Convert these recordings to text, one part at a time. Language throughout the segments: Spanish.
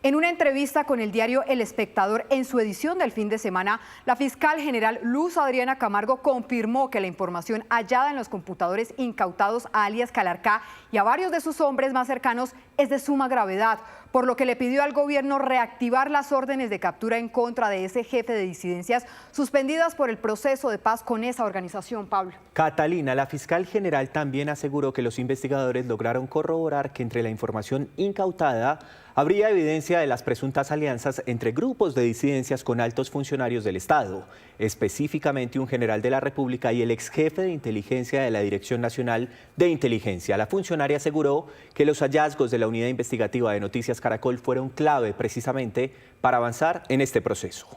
En una entrevista con el diario El Espectador en su edición del fin de semana, la fiscal general Luz Adriana Camargo confirmó que la información hallada en los computadores incautados a alias Calarcá y a varios de sus hombres más cercanos es de suma gravedad, por lo que le pidió al gobierno reactivar las órdenes de captura en contra de ese jefe de disidencias suspendidas por el proceso de paz con esa organización, Pablo. Catalina, la fiscal general también aseguró que los investigadores lograron corroborar que entre la información incautada habría evidencia de las presuntas alianzas entre grupos de disidencias con altos funcionarios del Estado, específicamente un general de la República y el ex jefe de inteligencia de la Dirección Nacional de Inteligencia. La funcionaria aseguró que los hallazgos de la unidad investigativa de Noticias Caracol fueron clave precisamente para avanzar en este proceso.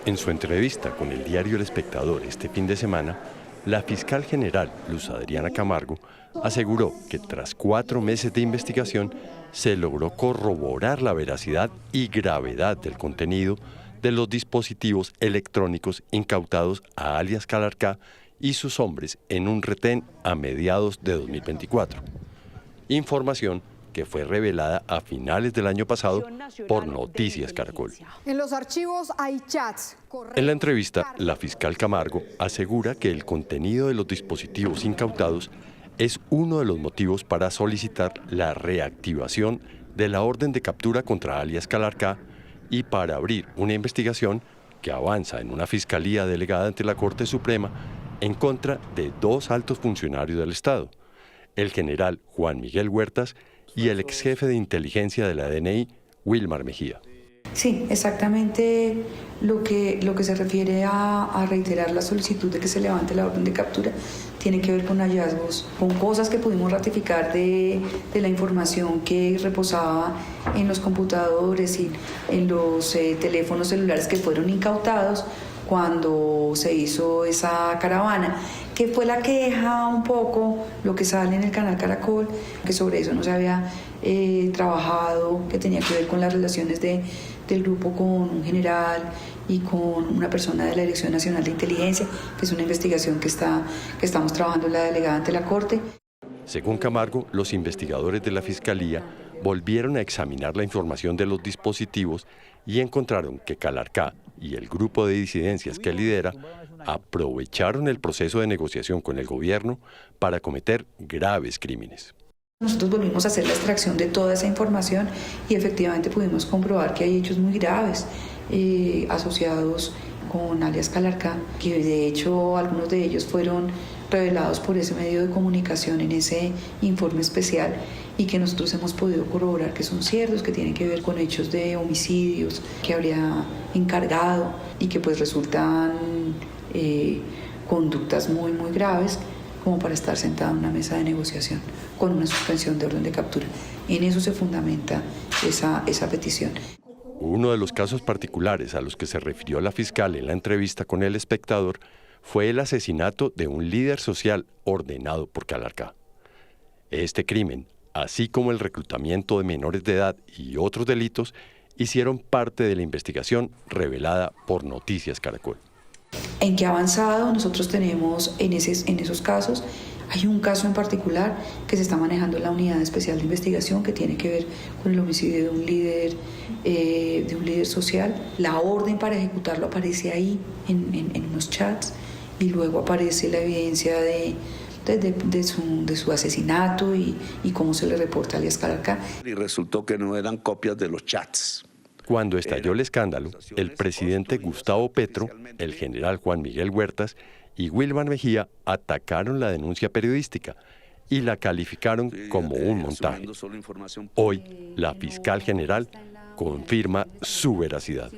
En su entrevista con el diario El Espectador este fin de semana, la fiscal general Luz Adriana Camargo aseguró que tras 4 meses de investigación se logró corroborar la veracidad y gravedad del contenido de los dispositivos electrónicos incautados a alias Calarcá y sus hombres en un retén a mediados de 2024. Información que fue revelada a finales del año pasado por Noticias Caracol. En los archivos hay chats. En la entrevista, la fiscal Camargo asegura que el contenido de los dispositivos incautados es uno de los motivos para solicitar la reactivación de la orden de captura contra alias Calarcá y para abrir una investigación que avanza en una fiscalía delegada ante la Corte Suprema en contra de 2 altos funcionarios del Estado, el general Juan Miguel Huertas y el ex jefe de inteligencia de la DNI, Wilmar Mejía. Sí, exactamente lo que se refiere a reiterar la solicitud de que se levante la orden de captura tiene que ver con hallazgos, con cosas que pudimos ratificar de la información que reposaba en los computadores y en los teléfonos celulares que fueron incautados cuando se hizo esa caravana, que fue la que deja un poco lo que sale en el canal Caracol, que sobre eso no se había trabajado, que tenía que ver con las relaciones del grupo con un general y con una persona de la Dirección Nacional de Inteligencia, que es una investigación que estamos trabajando en la delegada ante la Corte. Según Camargo, los investigadores de la Fiscalía volvieron a examinar la información de los dispositivos y encontraron que Calarcá y el grupo de disidencias que lidera aprovecharon el proceso de negociación con el gobierno para cometer graves crímenes. Nosotros volvimos a hacer la extracción de toda esa información y efectivamente pudimos comprobar que hay hechos muy graves asociados con alias Calarcá, que de hecho algunos de ellos fueron revelados por ese medio de comunicación en ese informe especial y que nosotros hemos podido corroborar que son ciertos, que tienen que ver con hechos de homicidios que habría encargado y que pues resultan conductas muy graves como para estar sentado en una mesa de negociación con una suspensión de orden de captura. En eso se fundamenta esa petición. Uno de los casos particulares a los que se refirió la fiscal en la entrevista con El Espectador fue el asesinato de un líder social ordenado por Calarcá. Este crimen, así como el reclutamiento de menores de edad y otros delitos, hicieron parte de la investigación revelada por Noticias Caracol. ¿En qué ha avanzado? Nosotros tenemos en esos casos, hay un caso en particular que se está manejando en la Unidad Especial de Investigación que tiene que ver con el homicidio de un líder social. La orden para ejecutarlo aparece ahí en unos chats y luego aparece la evidencia de su asesinato y cómo se le reporta a alias Calarcá. Y resultó que no eran copias de los chats. Cuando estalló el escándalo, el presidente Gustavo Petro, el general Juan Miguel Huertas y Wilmar Mejía atacaron la denuncia periodística y la calificaron como un montaje. Hoy, la fiscal general confirma su veracidad.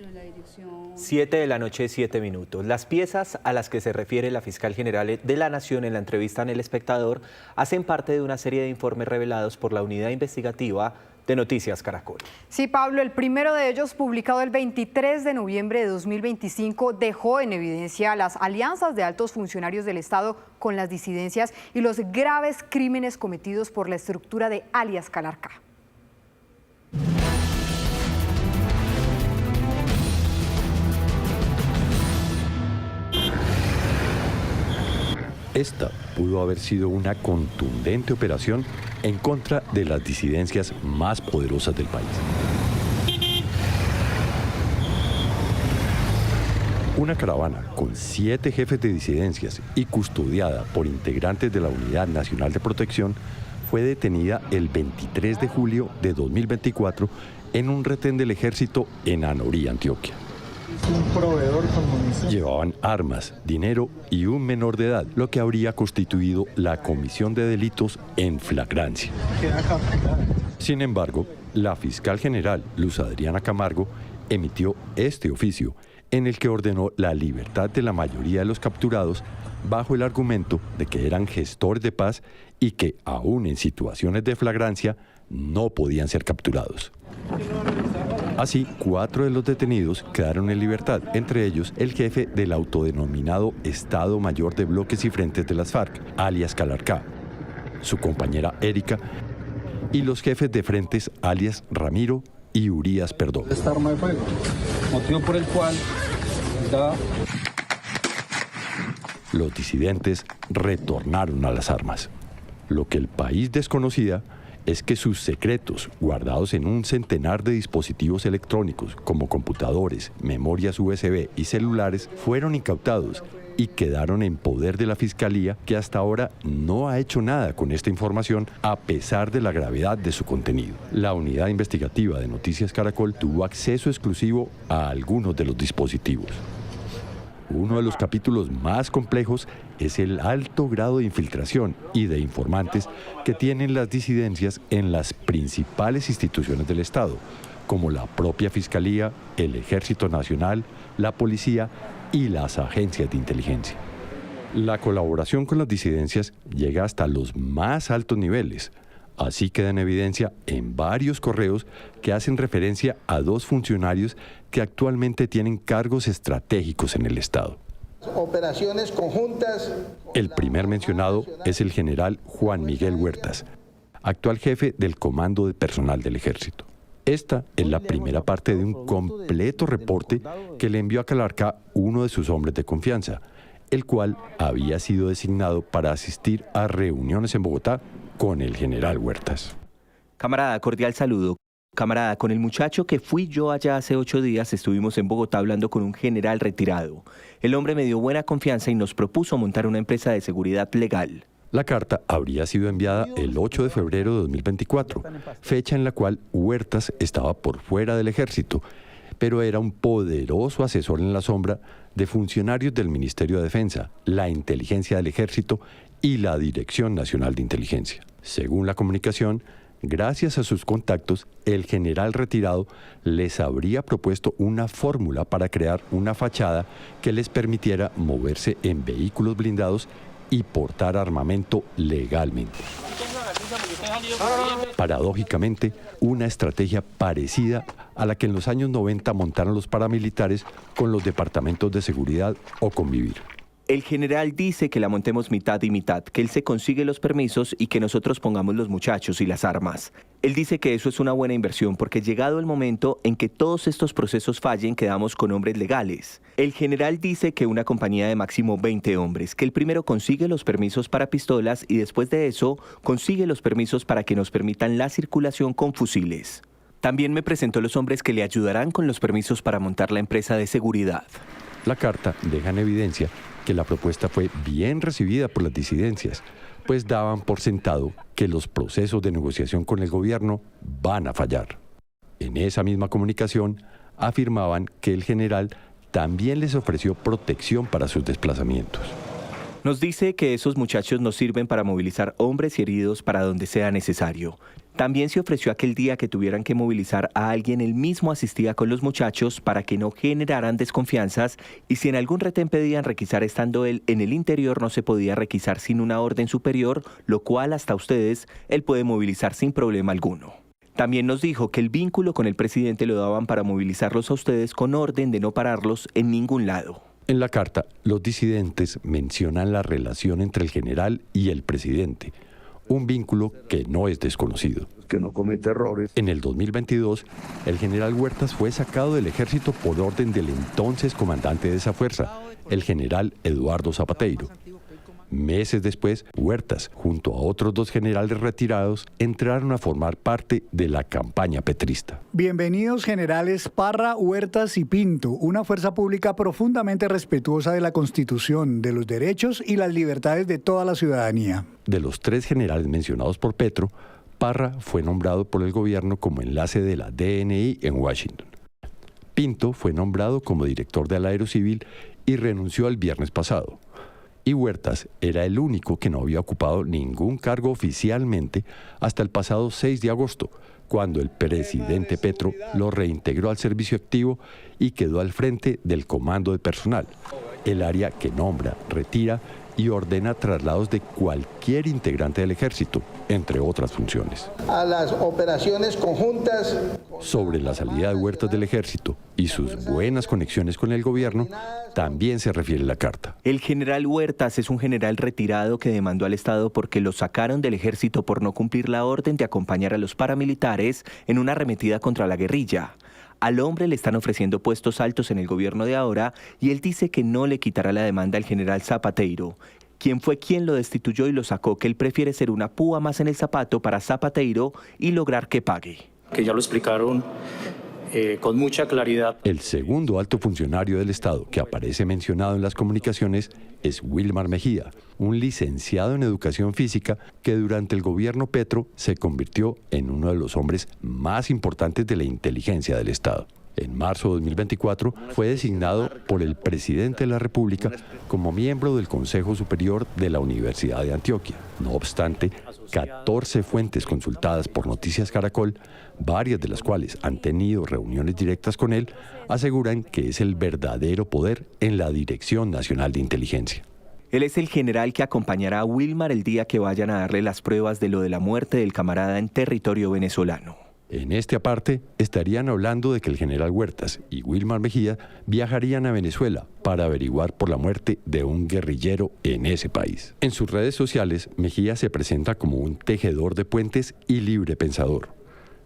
7 de la noche, 7 minutos. Las piezas a las que se refiere la fiscal general de la Nación en la entrevista en El Espectador hacen parte de una serie de informes revelados por la unidad investigativa de Noticias Caracol. Sí, Pablo, el primero de ellos, publicado el 23 de noviembre de 2025, dejó en evidencia las alianzas de altos funcionarios del Estado con las disidencias y los graves crímenes cometidos por la estructura de alias Calarcá. Esta pudo haber sido una contundente operación en contra de las disidencias más poderosas del país. Una caravana con 7 jefes de disidencias y custodiada por integrantes de la Unidad Nacional de Protección fue detenida el 23 de julio de 2024 en un retén del ejército en Anorí, Antioquia. Llevaban armas, dinero y un menor de edad, lo que habría constituido la comisión de delitos en flagrancia. Sin embargo, la fiscal general Luz Adriana Camargo emitió este oficio en el que ordenó la libertad de la mayoría de los capturados bajo el argumento de que eran gestores de paz y que, aún en situaciones de flagrancia, no podían ser capturados. Así, 4 de los detenidos quedaron en libertad, entre ellos el jefe del autodenominado Estado Mayor de Bloques y Frentes de las FARC, alias Calarcá, su compañera Erika, y los jefes de frentes, alias Ramiro y Urias Perdón. Esta arma de fuego, motivo por el cual Los disidentes retornaron a las armas. Lo que el país desconocía es que sus secretos, guardados en un centenar de dispositivos electrónicos como computadores, memorias USB y celulares, fueron incautados y quedaron en poder de la Fiscalía, que hasta ahora no ha hecho nada con esta información a pesar de la gravedad de su contenido. La unidad investigativa de Noticias Caracol tuvo acceso exclusivo a algunos de los dispositivos. Uno de los capítulos más complejos es el alto grado de infiltración y de informantes que tienen las disidencias en las principales instituciones del Estado, como la propia Fiscalía, el Ejército Nacional, la Policía y las agencias de inteligencia. La colaboración con las disidencias llega hasta los más altos niveles. Así queda en evidencia en varios correos que hacen referencia a 2 funcionarios que actualmente tienen cargos estratégicos en el Estado. Operaciones conjuntas. El primer mencionado es el general Juan Miguel Huertas, actual jefe del Comando de Personal del Ejército. Esta es la primera parte de un completo reporte que le envió a Calarcá uno de sus hombres de confianza, el cual había sido designado para asistir a reuniones en Bogotá con el general Huertas. Camarada, cordial saludo. Camarada, con el muchacho que fui yo allá hace 8 días estuvimos en Bogotá hablando con un general retirado. El hombre me dio buena confianza y nos propuso montar una empresa de seguridad legal. La carta habría sido enviada el 8 de febrero de 2024, fecha en la cual Huertas estaba por fuera del ejército, pero era un poderoso asesor en la sombra de funcionarios del Ministerio de Defensa, la Inteligencia del Ejército y la Dirección Nacional de Inteligencia. Según la comunicación, gracias a sus contactos, el general retirado les habría propuesto una fórmula para crear una fachada que les permitiera moverse en vehículos blindados y portar armamento legalmente. Paradójicamente, una estrategia parecida a la que en los años 90 montaron los paramilitares con los departamentos de seguridad o Convivir. El general dice que la montemos mitad y mitad, que él se consigue los permisos y que nosotros pongamos los muchachos y las armas. Él dice que eso es una buena inversión porque llegado el momento en que todos estos procesos fallen, quedamos con hombres legales. El general dice que una compañía de máximo 20 hombres, que el primero consigue los permisos para pistolas y después de eso consigue los permisos para que nos permitan la circulación con fusiles. También me presentó los hombres que le ayudarán con los permisos para montar la empresa de seguridad. La carta deja en evidencia que la propuesta fue bien recibida por las disidencias, pues daban por sentado que los procesos de negociación con el gobierno van a fallar. En esa misma comunicación afirmaban que el general también les ofreció protección para sus desplazamientos. Nos dice que esos muchachos nos sirven para movilizar hombres y heridos para donde sea necesario. También se ofreció aquel día que tuvieran que movilizar a alguien, él mismo asistía con los muchachos para que no generaran desconfianzas y si en algún retén pedían requisar estando él en el interior no se podía requisar sin una orden superior, lo cual hasta ustedes él puede movilizar sin problema alguno. También nos dijo que el vínculo con el presidente lo daban para movilizarlos a ustedes con orden de no pararlos en ningún lado. En la carta, los disidentes mencionan la relación entre el general y el presidente, un vínculo que no es desconocido. Que no comete errores. En el 2022, el general Huertas fue sacado del ejército por orden del entonces comandante de esa fuerza, el general Eduardo Zapateiro. Meses después, Huertas, junto a otros 2 generales retirados, entraron a formar parte de la campaña petrista. Bienvenidos generales Parra, Huertas y Pinto, una fuerza pública profundamente respetuosa de la Constitución, de los derechos y las libertades de toda la ciudadanía. De los 3 generales mencionados por Petro, Parra fue nombrado por el gobierno como enlace de la DNI en Washington. Pinto fue nombrado como director del Aerocivil y renunció el viernes pasado. Y Huertas era el único que no había ocupado ningún cargo oficialmente hasta el pasado 6 de agosto, cuando el presidente Petro lo reintegró al servicio activo y quedó al frente del comando de personal, el área que nombra, retira y ordena traslados de cualquier integrante del ejército, entre otras funciones. A las operaciones conjuntas. Sobre la salida de Huertas del ejército y sus buenas conexiones con el gobierno, también se refiere la carta. El general Huertas es un general retirado que demandó al Estado porque lo sacaron del ejército por no cumplir la orden de acompañar a los paramilitares en una arremetida contra la guerrilla. Al hombre le están ofreciendo puestos altos en el gobierno de ahora y él dice que no le quitará la demanda al general Zapateiro, quien fue quien lo destituyó y lo sacó, que él prefiere ser una púa más en el zapato para Zapateiro y lograr que pague. Que ya lo explicaron con mucha claridad. El segundo alto funcionario del Estado que aparece mencionado en las comunicaciones es Wilmar Mejía, un licenciado en educación física que durante el gobierno Petro se convirtió en uno de los hombres más importantes de la inteligencia del Estado. En marzo de 2024 fue designado por el presidente de la República como miembro del Consejo Superior de la Universidad de Antioquia. No obstante, 14 fuentes consultadas por Noticias Caracol, varias de las cuales han tenido reuniones directas con él, aseguran que es el verdadero poder en la Dirección Nacional de Inteligencia. Él es el general que acompañará a Wilmar el día que vayan a darle las pruebas de lo de la muerte del camarada en territorio venezolano. En este aparte, estarían hablando de que el general Huertas y Wilmar Mejía viajarían a Venezuela para averiguar por la muerte de un guerrillero en ese país. En sus redes sociales, Mejía se presenta como un tejedor de puentes y libre pensador.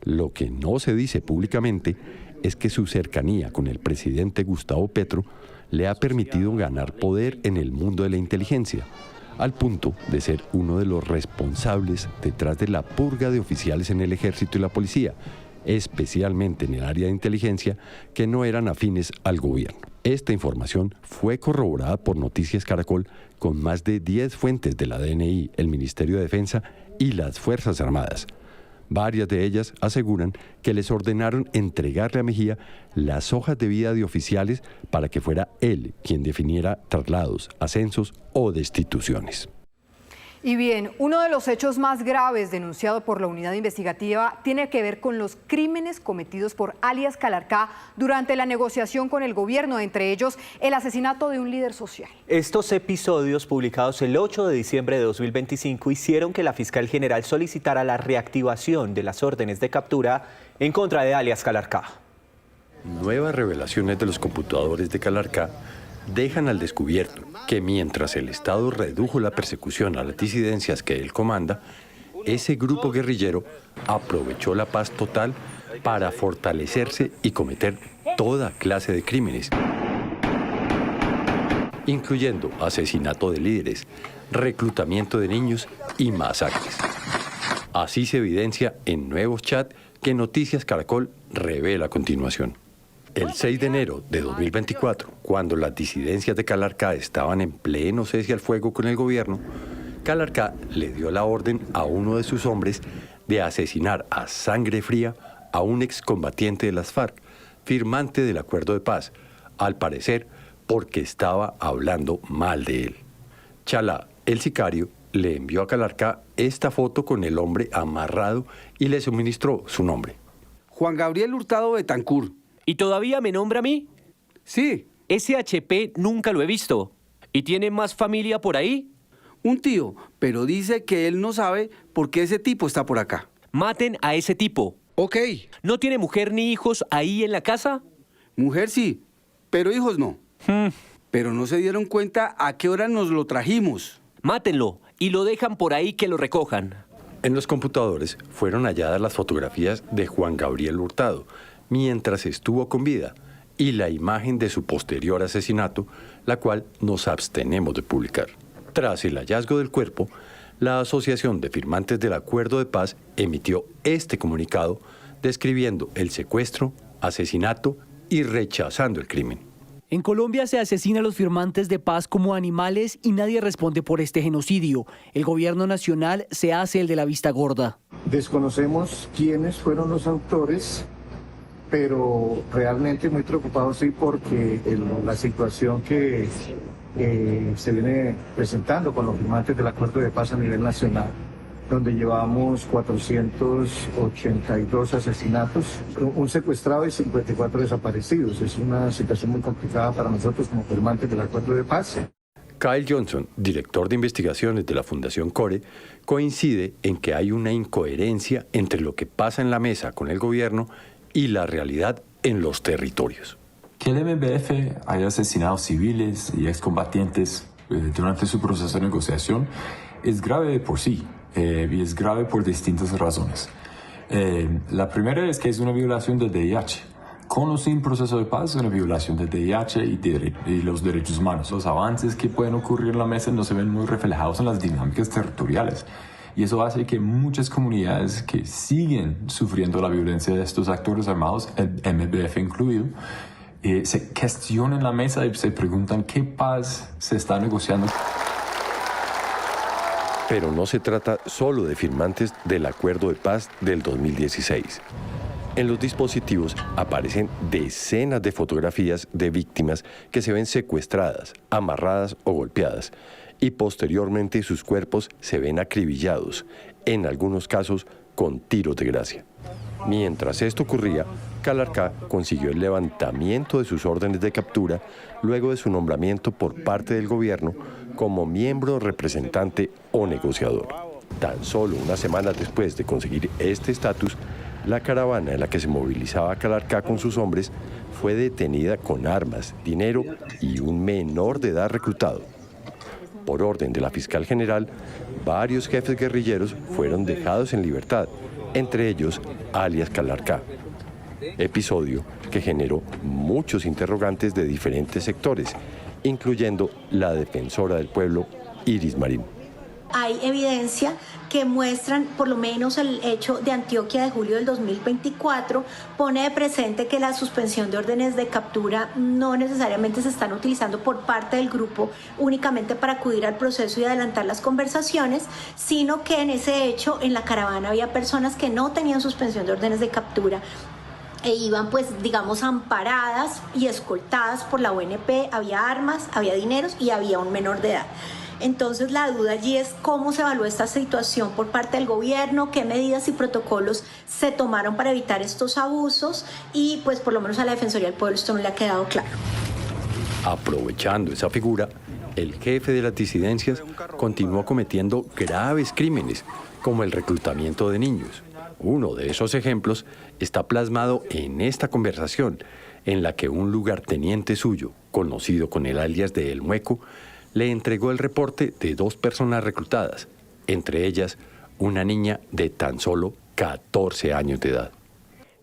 Lo que no se dice públicamente es que su cercanía con el presidente Gustavo Petro le ha permitido ganar poder en el mundo de la inteligencia, al punto de ser uno de los responsables detrás de la purga de oficiales en el ejército y la policía, especialmente en el área de inteligencia, que no eran afines al gobierno. Esta información fue corroborada por Noticias Caracol con más de 10 fuentes de la DNI, el Ministerio de Defensa y las Fuerzas Armadas. Varias de ellas aseguran que les ordenaron entregarle a Mejía las hojas de vida de oficiales para que fuera él quien definiera traslados, ascensos o destituciones. Y bien, uno de los hechos más graves denunciado por la unidad investigativa tiene que ver con los crímenes cometidos por alias Calarcá durante la negociación con el gobierno, entre ellos el asesinato de un líder social. Estos episodios, publicados el 8 de diciembre de 2025, hicieron que la fiscal general solicitara la reactivación de las órdenes de captura en contra de alias Calarcá. Nuevas revelaciones de los computadores de Calarcá dejan al descubierto que mientras el Estado redujo la persecución a las disidencias que él comanda, ese grupo guerrillero aprovechó la paz total para fortalecerse y cometer toda clase de crímenes, incluyendo asesinato de líderes, reclutamiento de niños y masacres. Así se evidencia en nuevos chats que Noticias Caracol revela a continuación. El 6 de enero de 2024, cuando las disidencias de Calarcá estaban en pleno cese al fuego con el gobierno, Calarcá le dio la orden a uno de sus hombres de asesinar a sangre fría a un excombatiente de las FARC, firmante del acuerdo de paz, al parecer porque estaba hablando mal de él. Chalá, el sicario, le envió a Calarcá esta foto con el hombre amarrado y le suministró su nombre. Juan Gabriel Hurtado Betancur. ¿Y todavía me nombra a mí? Sí. Ese HP nunca lo he visto. ¿Y tiene más familia por ahí? Un tío, pero dice que él no sabe por qué ese tipo está por acá. Maten a ese tipo. Ok. ¿No tiene mujer ni hijos ahí en la casa? Mujer sí, pero hijos no. Pero no se dieron cuenta a qué hora nos lo trajimos. Mátenlo y lo dejan por ahí que lo recojan. En los computadores fueron halladas las fotografías de Juan Gabriel Hurtado mientras estuvo con vida y la imagen de su posterior asesinato, la cual nos abstenemos de publicar. Tras el hallazgo del cuerpo, la Asociación de Firmantes del Acuerdo de Paz emitió este comunicado describiendo el secuestro, asesinato y rechazando el crimen. En Colombia se asesina a los firmantes de paz como animales y nadie responde por este genocidio. El gobierno nacional se hace el de la vista gorda. Desconocemos quiénes fueron los autores, pero realmente muy preocupados sí porque la situación que se viene presentando con los firmantes del Acuerdo de Paz a nivel nacional, donde llevamos 482 asesinatos, un secuestrado y 54 desaparecidos. Es una situación muy complicada para nosotros como firmantes del Acuerdo de Paz. Kyle Johnson, director de investigaciones de la Fundación CORE, coincide en que hay una incoherencia entre lo que pasa en la mesa con el gobierno y la realidad en los territorios. Que el MBF haya asesinado civiles y excombatientes durante su proceso de negociación es grave de por sí. Y es grave por distintas razones. La primera es que es una violación del DIH. Con o sin proceso de paz es una violación del DIH y los derechos humanos. Los avances que pueden ocurrir en la mesa no se ven muy reflejados en las dinámicas territoriales. Y eso hace que muchas comunidades que siguen sufriendo la violencia de estos actores armados, el MBF incluido, se cuestionen la mesa y se preguntan qué paz se está negociando. Pero no se trata solo de firmantes del Acuerdo de Paz del 2016. En los dispositivos aparecen decenas de fotografías de víctimas que se ven secuestradas, amarradas o golpeadas, y posteriormente sus cuerpos se ven acribillados, en algunos casos con tiros de gracia. Mientras esto ocurría, Calarcá consiguió el levantamiento de sus órdenes de captura luego de su nombramiento por parte del gobierno como miembro representante o negociador. Tan solo unas semanas después de conseguir este estatus, la caravana en la que se movilizaba Calarcá con sus hombres fue detenida con armas, dinero y un menor de edad reclutado. Por orden de la fiscal general, varios jefes guerrilleros fueron dejados en libertad, entre ellos alias Calarcá. Episodio que generó muchos interrogantes de diferentes sectores, incluyendo la defensora del pueblo, Iris Marín. Hay evidencia que muestran, por lo menos el hecho de Antioquia de julio del 2024, pone de presente que la suspensión de órdenes de captura no necesariamente se están utilizando por parte del grupo únicamente para acudir al proceso y adelantar las conversaciones, sino que en ese hecho, en la caravana había personas que no tenían suspensión de órdenes de captura e iban, pues, digamos, amparadas y escoltadas por la ONP, había armas, había dineros y había un menor de edad. Entonces la duda allí es cómo se evaluó esta situación por parte del gobierno, qué medidas y protocolos se tomaron para evitar estos abusos y pues por lo menos a la Defensoría del Pueblo esto no le ha quedado claro. Aprovechando esa figura, el jefe de las disidencias continuó cometiendo graves crímenes, como el reclutamiento de niños. Uno de esos ejemplos está plasmado en esta conversación, en la que un lugarteniente suyo, conocido con el alias de El Mueco, le entregó el reporte de 2 personas reclutadas, entre ellas una niña de tan solo 14 años de edad.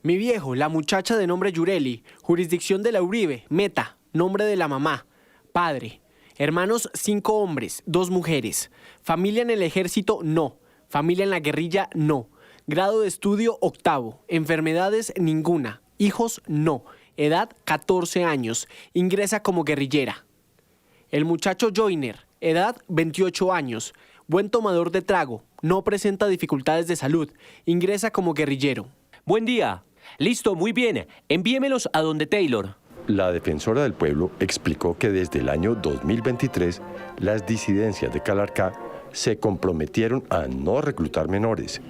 Mi viejo, la muchacha de nombre Yureli, jurisdicción de la Uribe, Meta, nombre de la mamá, padre, hermanos 5 hombres, 2 mujeres, familia en el ejército, no, familia en la guerrilla, no, grado de estudio 8º, enfermedades ninguna, hijos no, edad 14 años, ingresa como guerrillera. El muchacho Joyner, edad 28 años, buen tomador de trago, no presenta dificultades de salud, ingresa como guerrillero. Buen día. Listo, muy bien. Envíemelos a donde Taylor. La defensora del pueblo explicó que desde el año 2023 las disidencias de Calarcá se comprometieron a no reclutar menores.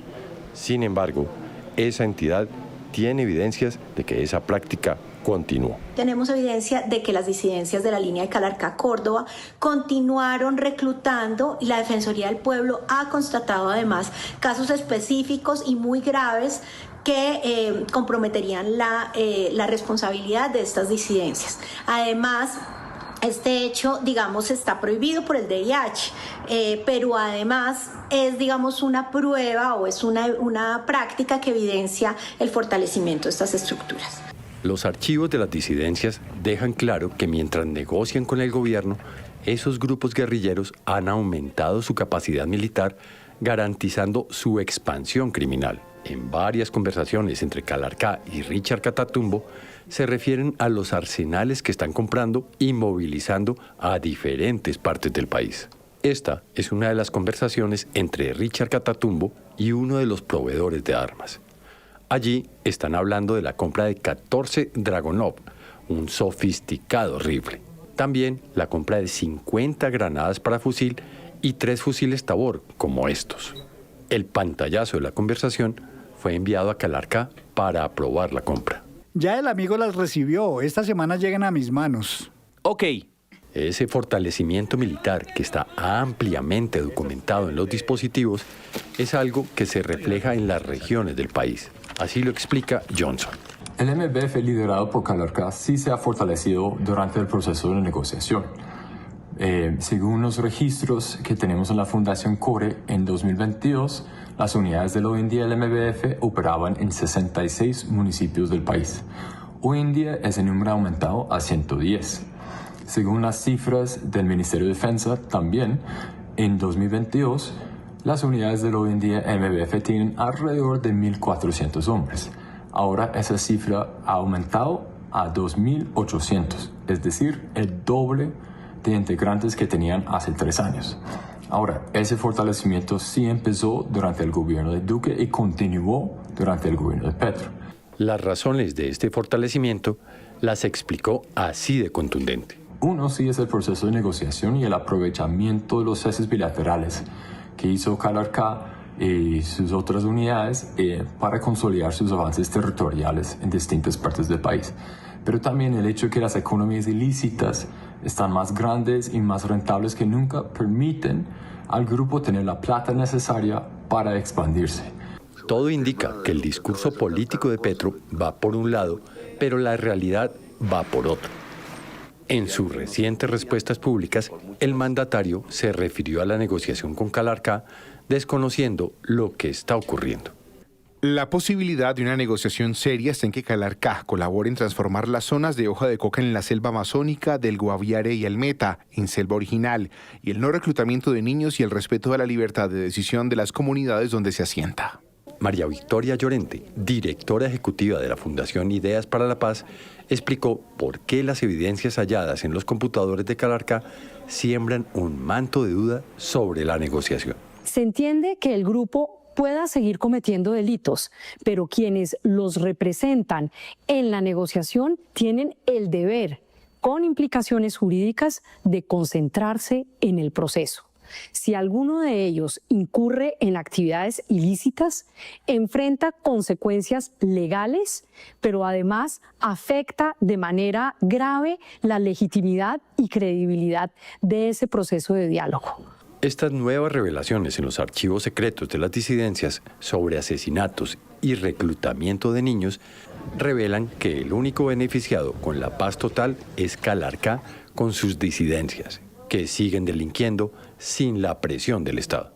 Sin embargo, esa entidad tiene evidencias de que esa práctica continuó. Tenemos evidencia de que las disidencias de la línea de Calarcá Córdoba continuaron reclutando y la Defensoría del Pueblo ha constatado además casos específicos y muy graves que comprometerían la responsabilidad de estas disidencias. Además, este hecho, digamos, está prohibido por el DIH, pero además es, digamos, una prueba o es una práctica que evidencia el fortalecimiento de estas estructuras. Los archivos de las disidencias dejan claro que mientras negocian con el gobierno, esos grupos guerrilleros han aumentado su capacidad militar, garantizando su expansión criminal. En varias conversaciones entre Calarcá y Richard Catatumbo se refieren a los arsenales que están comprando y movilizando a diferentes partes del país. Esta es una de las conversaciones entre Richard Catatumbo y uno de los proveedores de armas. Allí están hablando de la compra de 14 Dragunov, un sofisticado rifle. También la compra de 50 granadas para fusil y 3 fusiles Tabor, como estos. El pantallazo de la conversación fue enviado a Calarcá para aprobar la compra. Ya el amigo las recibió. Esta semana llegan a mis manos. Ok. Ese fortalecimiento militar que está ampliamente documentado en los dispositivos es algo que se refleja en las regiones del país. Así lo explica Johnson. El MBF liderado por Calarcá sí se ha fortalecido durante el proceso de negociación. Según los registros que tenemos en la Fundación CORE, en 2022, las unidades de la OINDI y el MBF operaban en 66 municipios del país. Hoy en día ese número ha aumentado a 110. Según las cifras del Ministerio de Defensa, también en 2022, las unidades de la OINDI y el MBF tienen alrededor de 1.400 hombres. Ahora esa cifra ha aumentado a 2.800, es decir, el doble de integrantes que tenían hace 3 años. Ahora, ese fortalecimiento sí empezó durante el gobierno de Duque y continuó durante el gobierno de Petro. Las razones de este fortalecimiento las explicó así de contundente. Uno sí es el proceso de negociación y el aprovechamiento de los ceses bilaterales que hizo Calarcá y sus otras unidades para consolidar sus avances territoriales en distintas partes del país. Pero también el hecho de que las economías ilícitas están más grandes y más rentables que nunca permiten al grupo tener la plata necesaria para expandirse. Todo indica que el discurso político de Petro va por un lado, pero la realidad va por otro. En sus recientes respuestas públicas, el mandatario se refirió a la negociación con Calarcá, desconociendo lo que está ocurriendo. La posibilidad de una negociación seria está en que Calarcá colabore en transformar las zonas de hoja de coca en la selva amazónica del Guaviare y el Meta en selva original, y el no reclutamiento de niños y el respeto a la libertad de decisión de las comunidades donde se asienta. María Victoria Llorente, directora ejecutiva de la Fundación Ideas para la Paz, explicó por qué las evidencias halladas en los computadores de Calarcá siembran un manto de duda sobre la negociación. Se entiende que el grupo pueda seguir cometiendo delitos, pero quienes los representan en la negociación tienen el deber, con implicaciones jurídicas, de concentrarse en el proceso. Si alguno de ellos incurre en actividades ilícitas, enfrenta consecuencias legales, pero además afecta de manera grave la legitimidad y credibilidad de ese proceso de diálogo. Estas nuevas revelaciones en los archivos secretos de las disidencias sobre asesinatos y reclutamiento de niños revelan que el único beneficiado con la paz total es Calarcá con sus disidencias, que siguen delinquiendo sin la presión del Estado.